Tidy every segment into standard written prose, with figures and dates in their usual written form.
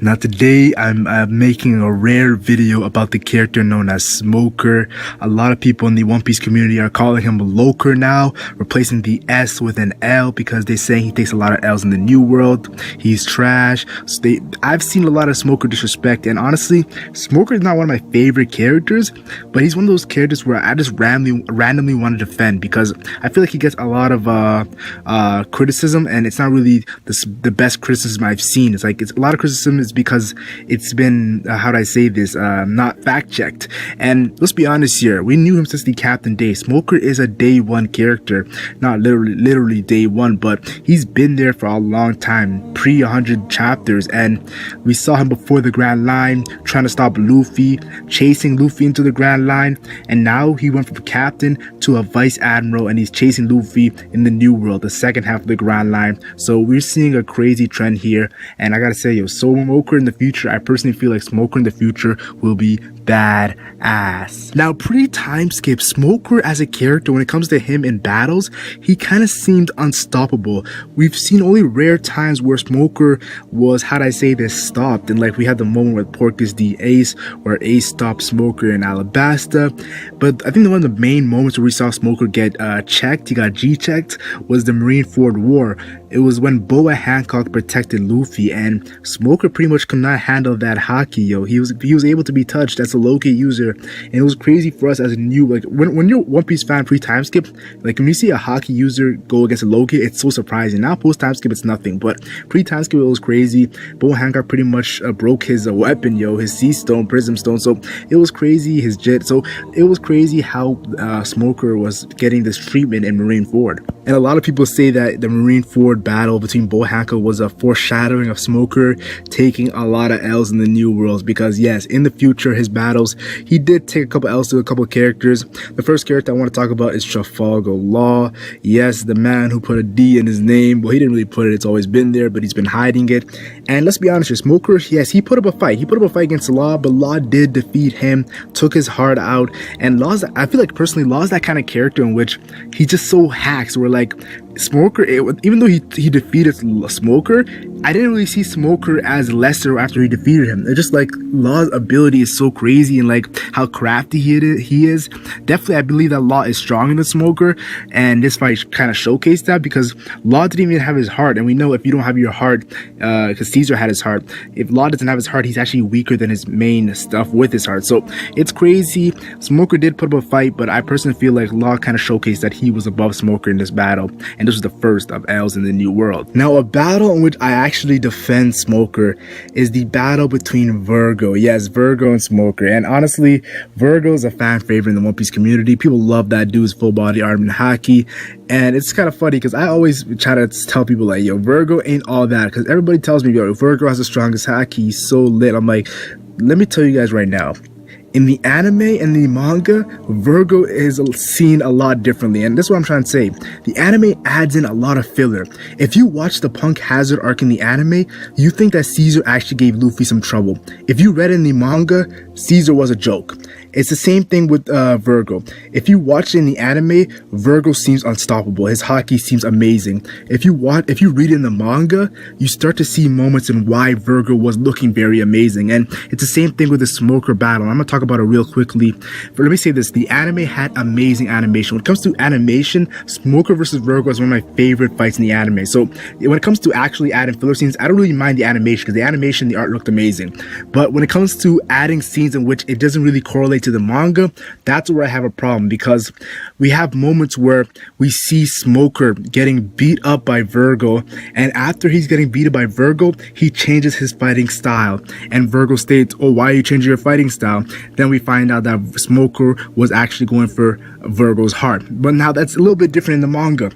Now today I'm making a rare video about the character known as Smoker. A lot of people in the One Piece community are calling him Loker now, replacing the S with an L because they're saying he takes a lot of L's in the New World. He's trash. So I've seen a lot of Smoker disrespect, and honestly, Smoker is not one of my favorite characters, but he's one of those characters where I just randomly want to defend because I feel like he gets a lot of criticism, and it's not really the best criticism I've seen. It's a lot of criticism is because it's been not fact checked. And let's be honest here, we knew him since the Captain Day. Smoker is a day one character, not literally day one, but he's been there for a long time, pre 100 chapters, and we saw him before the Grand Line trying to stop Luffy, chasing Luffy into the Grand Line, and now he went from captain to a vice admiral, and he's chasing Luffy in the New World, the second half of the Grand Line. So we're seeing a crazy trend here, and I gotta say, Smoker in the future, I personally feel like Smoker in the future will be badass. Now, pre-time skip, Smoker as a character, when it comes to him in battles, he kind of seemed unstoppable. We've seen only rare times where Smoker was, stopped, and like we had the moment with Porcus D. Ace, where Ace stopped Smoker in Alabasta. But I think one of the main moments where we saw Smoker get checked, he got G-checked, was the Marineford War. It was when Boa Hancock protected Luffy, and Smoker pretty much could not handle that haki, He was able to be touched as a low-key user, and it was crazy for us as a new, when you're a One Piece fan pre-time skip, when you see a haki user go against a low-key, it's so surprising. Now post-time skip, it's nothing, but pre-time skip, it was crazy. Boa Hancock pretty much broke his weapon, his Sea Stone, Prism Stone, so it was crazy, his jet, so it was crazy how Smoker was getting this treatment in Marineford. And a lot of people say that the Marineford battle between Boa Hancock was a foreshadowing of Smoker taking a lot of L's in the New Worlds, because yes, in the future, his battles, he did take a couple L's to a couple characters. The first character I want to talk about is Trafalgar Law. Yes, the man who put a D in his name. Well, he didn't really put it, it's always been there, but he's been hiding it. And let's be honest here, Smoker, yes, he put up a fight. He put up a fight against Law, but Law did defeat him, took his heart out. And Law's, I feel like personally, Law's that kind of character in which he just so hacks, where Smoker, even though he defeated Smoker, I didn't really see Smoker as lesser after he defeated him. It's just Law's ability is so crazy, and how crafty he is. Definitely, I believe that Law is stronger than Smoker, and this fight kind of showcased that, because Law didn't even have his heart, and we know if you don't have your heart, because Caesar had his heart, if Law doesn't have his heart, he's actually weaker than his main stuff with his heart. So it's crazy. Smoker did put up a fight, but I personally feel like Law kind of showcased that he was above Smoker in this battle, and this was the first of L's in the New World. Now, a battle in which I actually defend Smoker is the battle between Virgo. Yes, Virgo and Smoker. And honestly, Virgo is a fan favorite in the One Piece community. People love that dude's full body arm and haki. And it's kind of funny because I always try to tell people Virgo ain't all that, because everybody tells me, Virgo has the strongest haki, he's so lit. I'm like, let me tell you guys right now, in the anime and the manga, Virgo is seen a lot differently, and this is what I'm trying to say. The anime adds in a lot of filler. If you watch the Punk Hazard arc in the anime, you think that Caesar actually gave Luffy some trouble. If you read in the manga, Caesar was a joke. It's the same thing with Virgo. If you watch it in the anime, Virgo seems unstoppable. His haki seems amazing. If you read in the manga, you start to see moments in why Virgo was looking very amazing. And it's the same thing with the Smoker battle. I'm gonna talk about it real quickly. But let me say this: the anime had amazing animation. When it comes to animation, Smoker versus Virgo is one of my favorite fights in the anime. So when it comes to actually adding filler scenes, I don't really mind the animation, because the animation, the art looked amazing. But when it comes to adding scenes in which it doesn't really correlate to the manga, that's where I have a problem, because we have moments where we see Smoker getting beat up by Virgo, and after he's getting beaten by Virgo, he changes his fighting style, and Virgo states, "Oh, why are you changing your fighting style?" Then we find out that Smoker was actually going for Virgo's heart. But now that's a little bit different in the manga.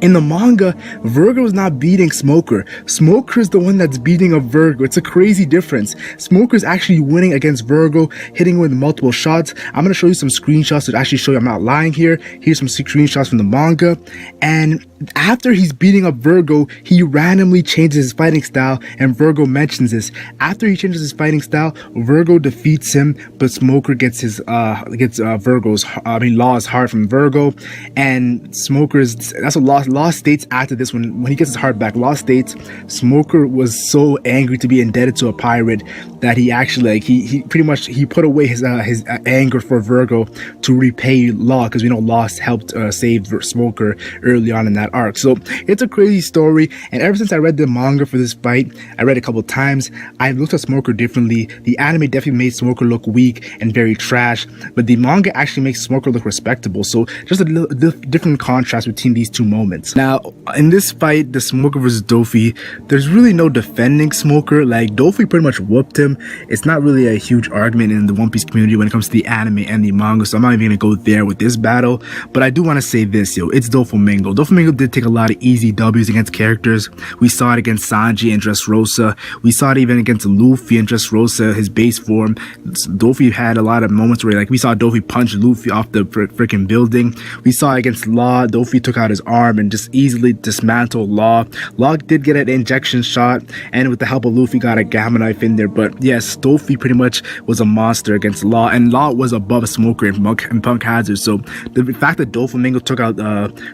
In the manga, Virgo is not beating Smoker. Smoker is the one that's beating up Virgo. It's a crazy difference. Smoker is actually winning against Virgo, hitting him with multiple shots. I'm going to show you some screenshots to actually show you I'm not lying here. Here's some screenshots from the manga. And after he's beating up Virgo, he randomly changes his fighting style, and Virgo mentions this. After he changes his fighting style, Virgo defeats him, but Smoker gets his Law's heart from Virgo, and that's what Law states after this when he gets his heart back. Law states Smoker was so angry to be indebted to a pirate that he actually he pretty much put away his anger for Virgo to repay Law, because we know Law helped save Smoker early on in that arc. So it's a crazy story, and ever since I read the manga for this fight, I read it a couple times, I've looked at Smoker differently. The anime definitely made Smoker look weak and very trash, but the manga actually makes Smoker look respectable. So just a different contrast between these two moments. Now in this fight, the Smoker versus Doffy, there's really no defending Smoker. Like, Doffy pretty much whooped him. It's not really a huge argument in the One Piece community when it comes to the anime and the manga, so I'm not even gonna go there with this battle. But I do want to say this, it's Doflamingo. Doflamingo did take a lot of easy W's against characters. We saw it against Sanji and Dressrosa. We saw it even against Luffy and Dressrosa, his base form. Doffy had a lot of moments where, like, we saw Doffy punch Luffy off the freaking building. We saw against Law, Doffy took out his arm and just easily dismantled Law. Law did get an injection shot, and with the help of Luffy got a gamma knife in there. But yes, Doffy pretty much was a monster against Law, and Law was above Smoker in Punk Hazard. So the fact that Doflamingo took out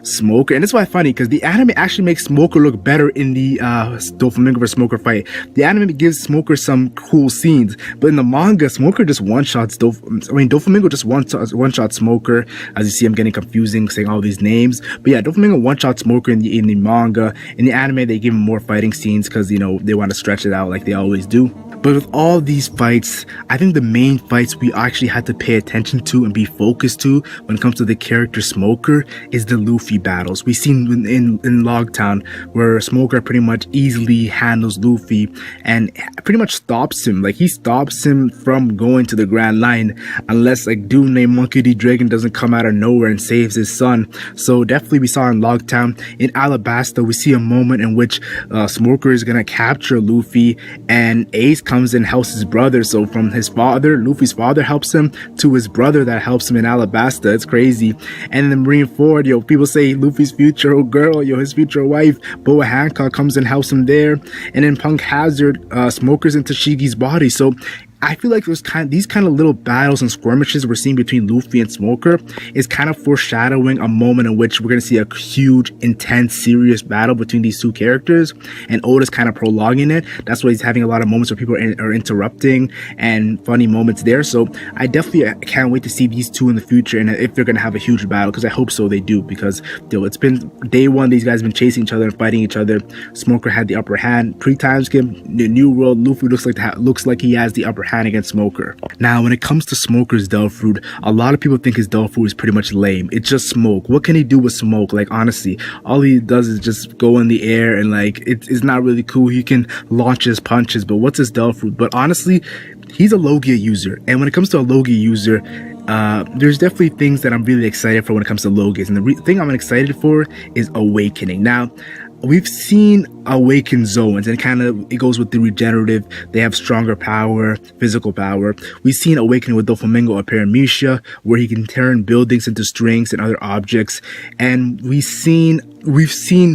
Smoker, and it's why funny, because the anime actually makes Smoker look better in the Doflamingo versus Smoker fight. The anime gives Smoker some cool scenes, but in the manga, Smoker just one-shots Doflamingo just one-shot Smoker, as you see him getting confusing, saying all these names. But yeah, Doflamingo one-shot Smoker in the manga. In the anime, they give him more fighting scenes because, they want to stretch it out like they always do. But with all these fights, I think the main fights we actually had to pay attention to and be focused to when it comes to the character Smoker is the Luffy battles. We've seen in Logtown where Smoker pretty much easily handles Luffy and pretty much stops him. Like, he stops him from going to the Grand Line unless, like, dude named Monkey D. Dragon doesn't come out of nowhere and saves his son. So definitely we saw in Logtown. In Alabasta, we see a moment in which Smoker is gonna capture Luffy, and Ace comes and helps his brother. So from his father, Luffy's father helps him, to his brother that helps him in Alabasta. It's crazy. And then Marineford, people say Luffy's future girl, his future wife, Boa Hancock, comes and helps him there. And in Punk Hazard, Smoker's in Tashigi's body. So I feel like these kind of little battles and skirmishes we're seeing between Luffy and Smoker is kind of foreshadowing a moment in which we're going to see a huge, intense, serious battle between these two characters, and Oda's kind of prolonging it. That's why he's having a lot of moments where people are interrupting and funny moments there. So I definitely can't wait to see these two in the future, and if they're going to have a huge battle, because I hope so they do, because it's been day one, these guys have been chasing each other and fighting each other. Smoker had the upper hand pre-time skip. The New World, Luffy looks like he has the upper hand against Smoker. Now, when it comes to Smoker's Devil Fruit, a lot of people think his Devil Fruit is pretty much lame. It's just smoke. What can he do with smoke? Like, honestly, all he does is just go in the air, and like it's not really cool. He can launch his punches, but what's his Devil Fruit? But honestly, he's a Logia user, and when it comes to a Logia user, there's definitely things that I'm really excited for when it comes to Logias, and the thing I'm excited for is Awakening. Now, we've seen Awakened Zoans, and it goes with the regenerative. They have stronger power, physical power. We've seen Awakening with Doflamingo or Paramecia, where he can turn buildings into strings and other objects. And we've seen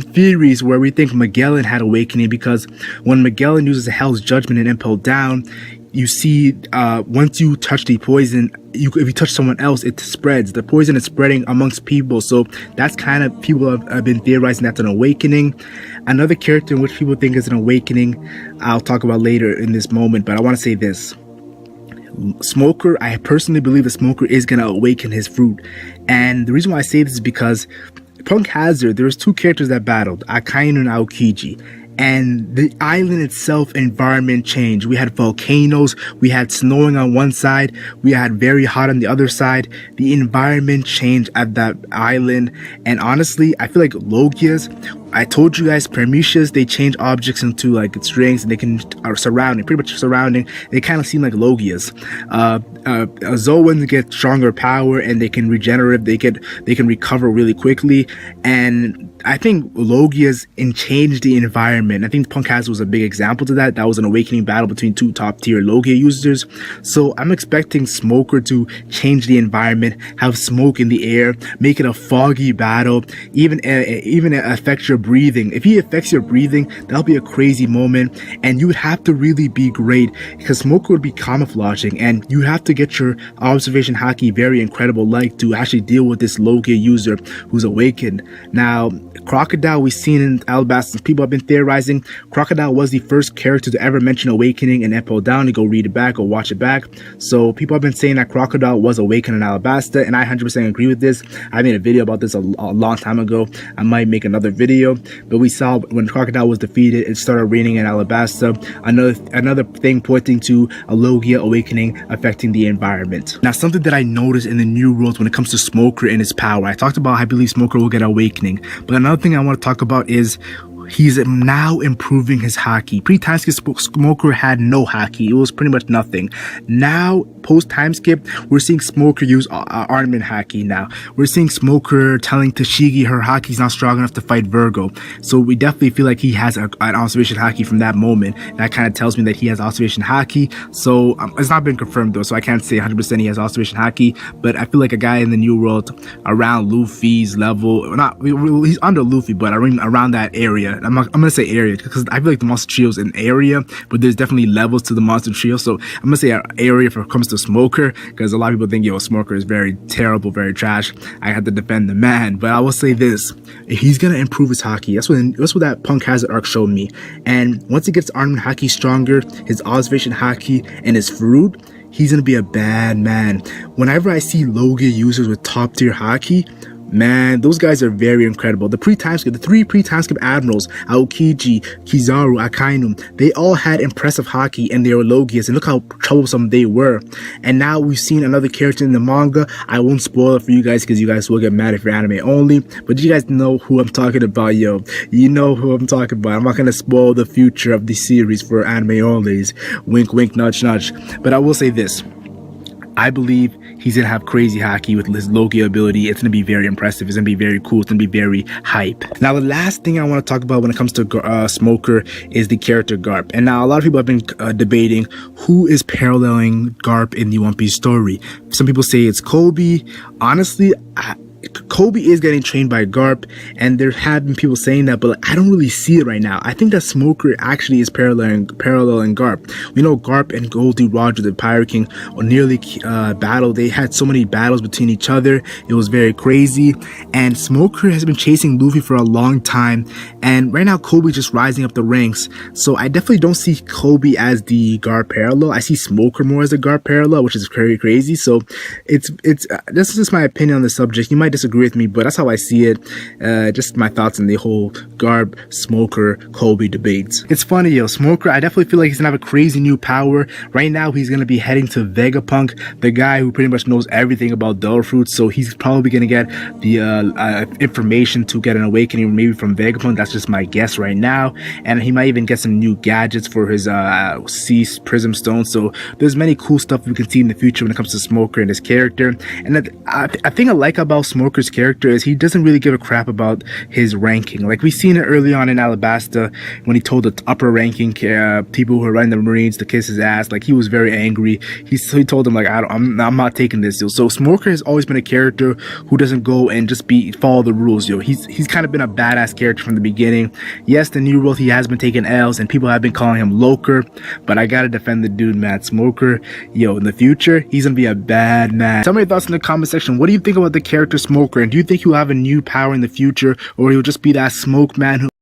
theories where we think Magellan had Awakening, because when Magellan uses Hell's Judgment and Impel Down, you see, once you touch the poison, if you touch someone else, it spreads. The poison is spreading amongst people. So that's kind of, people have been theorizing that's an awakening. Another character in which people think is an awakening, I'll talk about later in this moment, but I want to say this. Smoker, I personally believe that Smoker is going to awaken his fruit. And the reason why I say this is because Punk Hazard, there's two characters that battled, Akainu and Aokiji. And the island itself, environment changed. We had volcanoes, we had snowing on one side, we had very hot on the other side. The environment changed at that island, and honestly, I feel like Logias I told you guys, Paramecia, they change objects into like strings, and they can are surrounding, pretty much surrounding. They kind of seem like Logias. Zoans get stronger power, and they can regenerate. They can recover really quickly, and I think Logias change the environment. I think Punk Hazard was a big example to that. That was an awakening battle between two top tier Logia users. So I'm expecting Smoker to change the environment, have smoke in the air, make it a foggy battle, even affect your breathing. If he affects your breathing, that'll be a crazy moment, and you would have to really be great, because Smoker would be camouflaging, and you have to get your observation haki very incredible like to actually deal with this Logia user who's awakened. Now, Crocodile, we've seen in Alabasta, people have been theorizing Crocodile was the first character to ever mention awakening in Epo Down. You go read it back or watch it back. So people have been saying that Crocodile was awakened in Alabasta, and I 100% agree with this. I made a video about this a long time ago. I might make another video, but we saw when Crocodile was defeated, it started raining in Alabasta. Another thing pointing to a Logia awakening affecting the environment. Now, something that I noticed in the new rules when it comes to Smoker and his power, I talked about I believe Smoker will get awakening, but another thing I want to talk about is he's now improving his haki. Pre-time skip, Smoker had no haki. It was pretty much nothing. Now, post-time skip, we're seeing Smoker use armament haki now. We're seeing Smoker telling Tashigi her haki's not strong enough to fight Virgo. So we definitely feel like he has an observation haki from that moment. That kind of tells me that he has observation haki. So it's not been confirmed though, so I can't say 100% he has observation haki, but I feel like a guy in the new world around Luffy's level, he's under Luffy, but around that area. I'm gonna say area because I feel like the monster trio is an area, but there's definitely levels to the monster trio. So I'm gonna say an area when it comes to Smoker, because a lot of people think Smoker is very terrible, very trash. I have to defend the man, but I will say this: he's gonna improve his haki. That's what that Punk Hazard arc showed me. And once he gets armament haki stronger, his observation haki, and his fruit, he's gonna be a bad man. Whenever I see Logia users with top tier haki, man, those guys are very incredible. The three pre-time skip admirals, Aokiji, Kizaru, Akainu, they all had impressive haki and they were Logias, and look how troublesome they were. And now we've seen another character in the manga. I won't spoil it for you guys because you guys will get mad if you're anime only, but you guys know who I'm talking about, yo. You know who I'm talking about. I'm not gonna spoil the future of the series for anime onlys. Wink, wink, nudge, nudge. But I will say this: I believe he's gonna have crazy haki with his Logia ability. It's gonna be very impressive. It's gonna be very cool. It's gonna be very hype. Now, the last thing I want to talk about when it comes to Smoker is the character Garp. And now a lot of people have been debating who is paralleling Garp in the One Piece story. Some people say it's Kobe. Honestly, Kobe is getting trained by Garp, and there have been people saying that, but I don't really see it right now. I think that Smoker actually is paralleling Garp. We know Garp and Goldie Roger, the Pirate King, nearly battled. They had so many battles between each other. It was very crazy, and Smoker has been chasing Luffy for a long time, and right now Kobe just rising up the ranks. So I definitely don't see Kobe as the Garp parallel. I see Smoker more as the Garp parallel, which is very crazy. So it's this is just my opinion on the subject. You might disagree with me, but that's how I see it. Just my thoughts on the whole Garp, Smoker, Kobe debates. It's funny, Smoker, I definitely feel like he's gonna have a crazy new power. Right now, he's gonna be heading to Vegapunk, the guy who pretty much knows everything about Devil Fruit, so he's probably gonna get the information to get an awakening maybe from Vegapunk. That's just my guess right now. And he might even get some new gadgets for his Sea Prism Stone. So there's many cool stuff we can see in the future when it comes to Smoker and his character. And I think I like about Smoker's character is he doesn't really give a crap about his ranking. Like, we've seen it early on in Alabasta when he told the upper ranking people who are running the Marines to kiss his ass. Like, he was very angry. He told them, like, I'm not taking this, yo. So Smoker has always been a character who doesn't go and just follow the rules, yo. He's kind of been a badass character from the beginning. Yes, the new world, he has been taking L's and people have been calling him Loker, but I gotta defend the dude, man. Smoker, yo, in the future, he's gonna be a bad man. Tell me your thoughts in the comment section. What do you think about the character Smoker, and do you think he'll have a new power in the future, or he'll just be that smoke man who